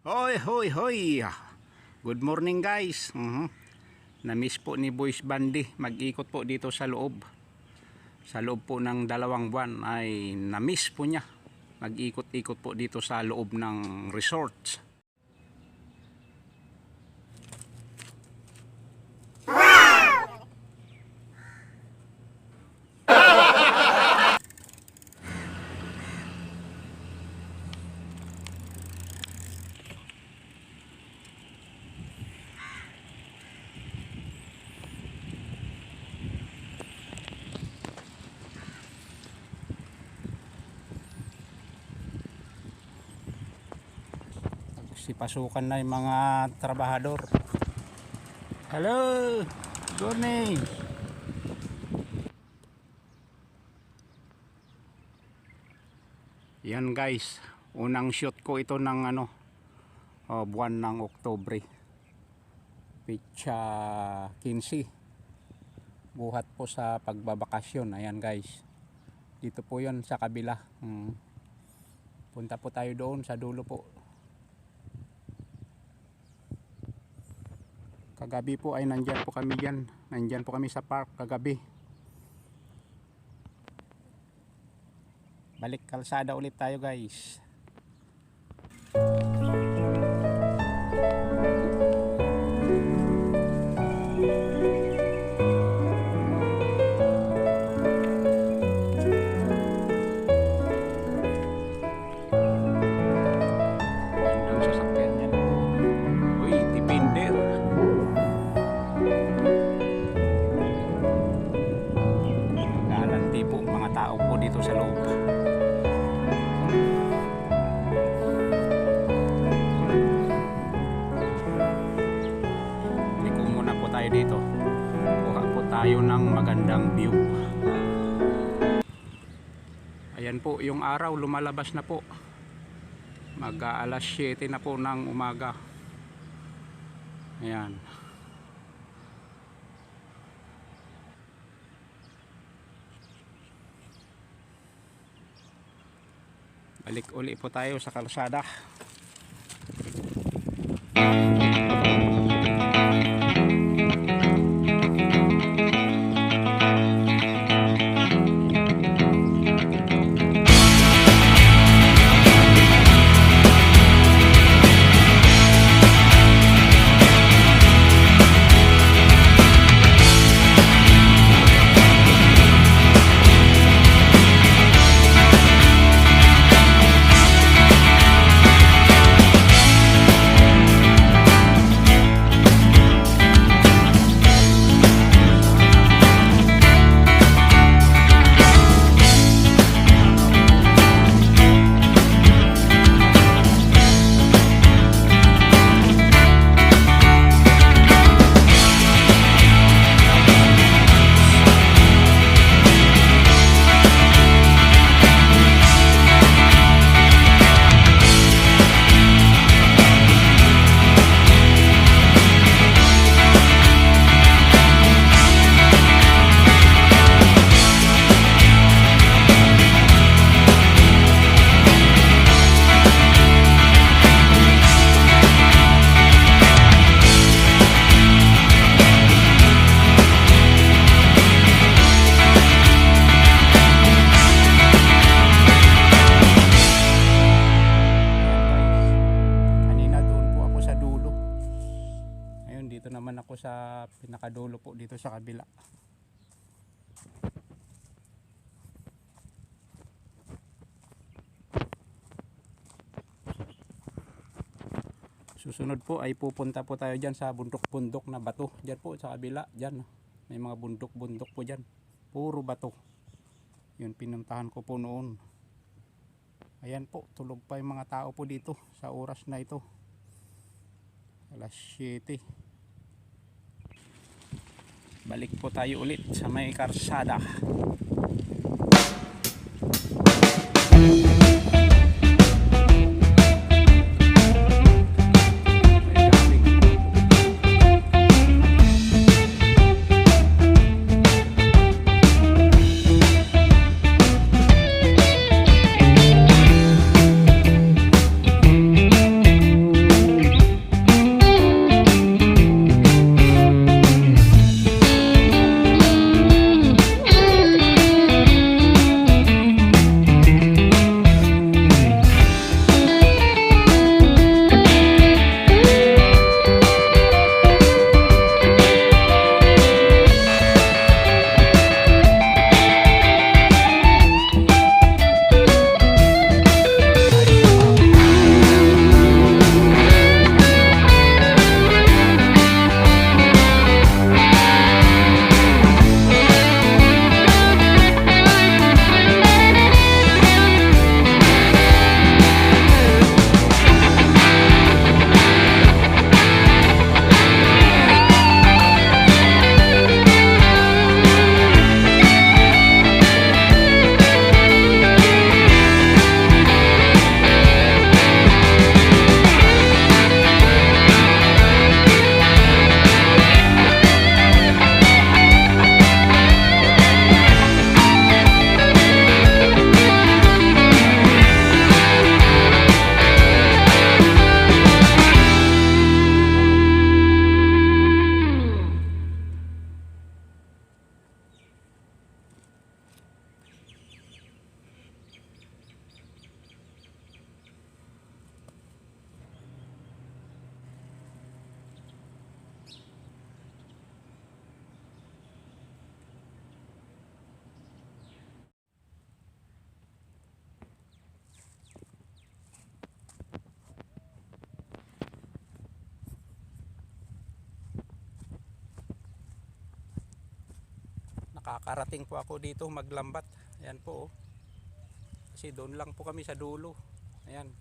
Hoy, hoy, hoy. Good morning guys. Na-miss po ni Boys Bandy mag-ikot po dito sa loob. Sa loob po ng 2 buwan ay na-miss po niya mag-ikot-ikot po dito sa loob ng resort. Pasukan na yung mga trabahador. Hello, good morning. Yan guys, unang shoot ko ito ng buwan ng Oktubre, pitsa 15, buhat po sa pagbabakasyon. Ayan guys, dito po yon sa kabila. Punta po tayo doon sa dulo po. Kagabi po ay nandyan po kami dyan. Nandyan po kami sa park kagabi. Balik kalsada ulit tayo guys. Gandang sasakyan yan. Uy, Defender. Tao po dito sa loob. Liko muna po tayo dito. Kuha po tayo ng magandang view. Ayan po, yung araw lumalabas na po. Mag-aalas 7 na po ng umaga. Ayan. Balik uli po tayo sa kalsada. Dito naman ako sa pinakadulo po dito sa kabila. Susunod po ay pupunta po tayo dyan sa bundok-bundok na bato. Dyan po sa kabila, dyan. May mga bundok-bundok po dyan. Puro bato. Yun pinuntahan ko po noon. Ayan po, tulog pa yung mga tao po dito sa oras na ito. Alas 7. Balik po tayo ulit sa may karsada. kakarating po ako dito maglambat. Ayan po oh. Kasi doon lang po kami sa dulo. Ayan.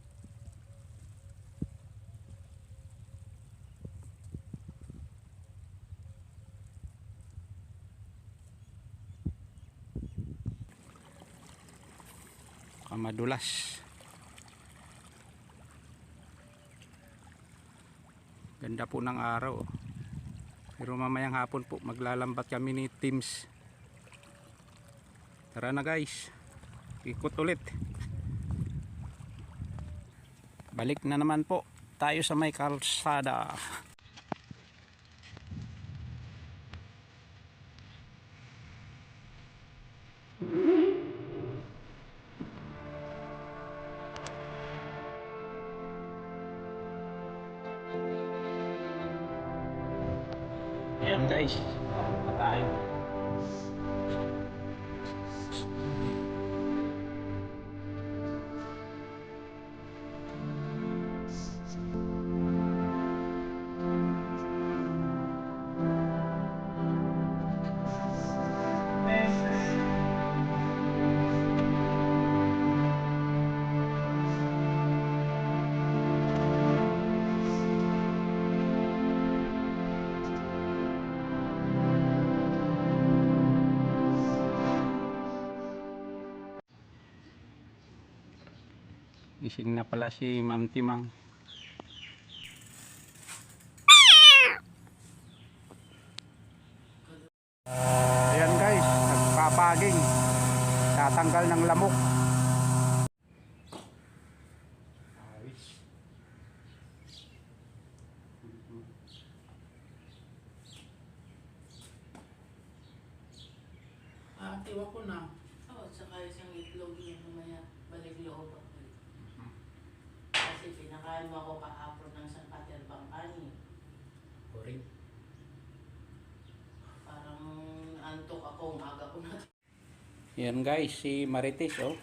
Madulas. Ganda po ng araw oh. Pero mamayang hapon po maglalambat kami ni Teams. Tara na guys, ikot ulit. Balik na naman po tayo sa may kalsada. Ayan guys, pa tayo. Gising na pala si Ma'am Timang. Ayan guys, nagpapaging. Tatanggal ng lamok. Tiwa ko na. Oo, saka isang itlog yung mamaya balik loob ako. Kasi pinakain mo ako kahapon ng isang paterbang kanin. Boring. Parang antok ako, umaga ko na. Yan guys, si Marites oh.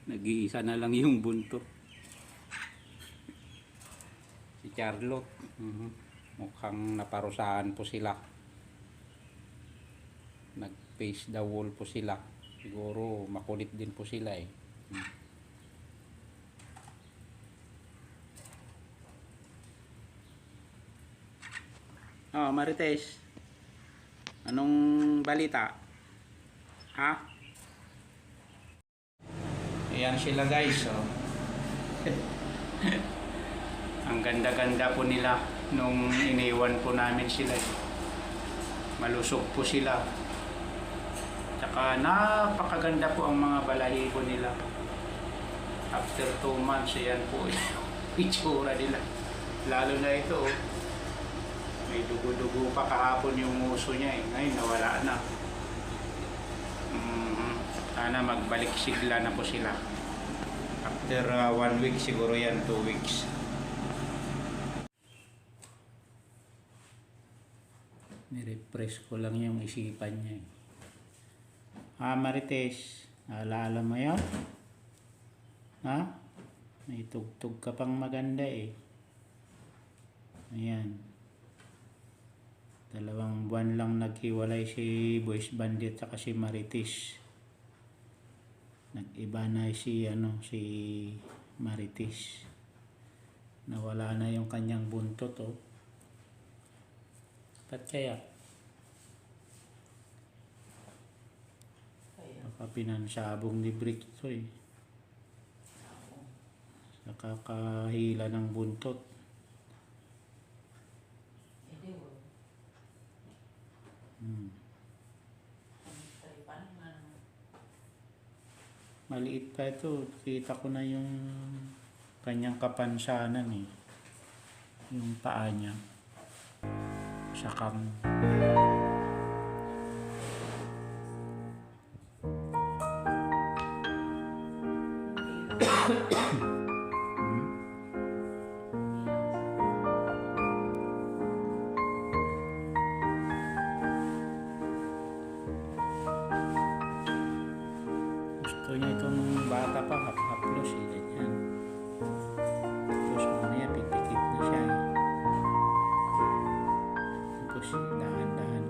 Nag-iisa na lang yung buntot. Si Charlotte. Mukhang naparusahan po sila. Nag-face the wall po sila. Siguro makulit din po sila eh. Oh, Marites. Anong balita? Ha? Ayan sila guys, oh. Ang ganda-ganda po nila nung iniwan po namin sila. Malusog po sila. Tsaka napakaganda po ang mga balahibo nila. After 2 months, ayan po itsura nila. Lalo na ito, oh. May dugo-dugo pa kahapon yung uso niya eh. Ngayon nawala na. Sana magbalik sigla na po sila. After 1 week siguro yan, 2 weeks. Ni-refresh ko lang yung isipan niya eh. Ha Marites, naalala mo yun? Ha? May tugtog ka pang maganda eh. Ayan. 2 buwan lang naghiwalay si Boys Bandit at si Marites. Nag-iba na si Marites. Nawala na yung kanyang buntot oh. Ba't kaya? Baka pinansabong ni Brick to eh. Sa kakahila ng buntot. Maliit pa ito. Kita ko na yung kanyang kapansanan eh. Yung paa niya. Sakang. Gusto niya itong bata pa, haplos eh, ganyan. Tapos mamaya pipikit na siya eh. Tapos dahan-dahan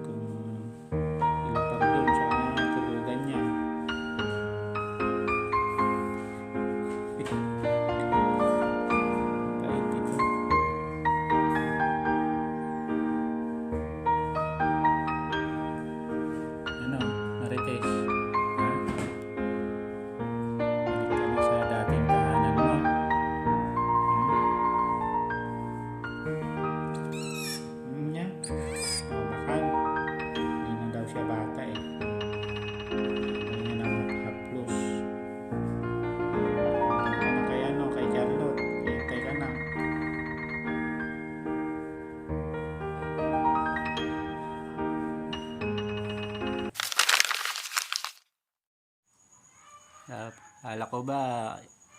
Akala ko ba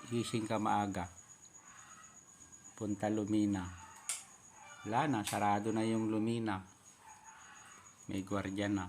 gising ka maaga? Punta Lumina. Wala na, sarado na yung Lumina. May gwardiya na.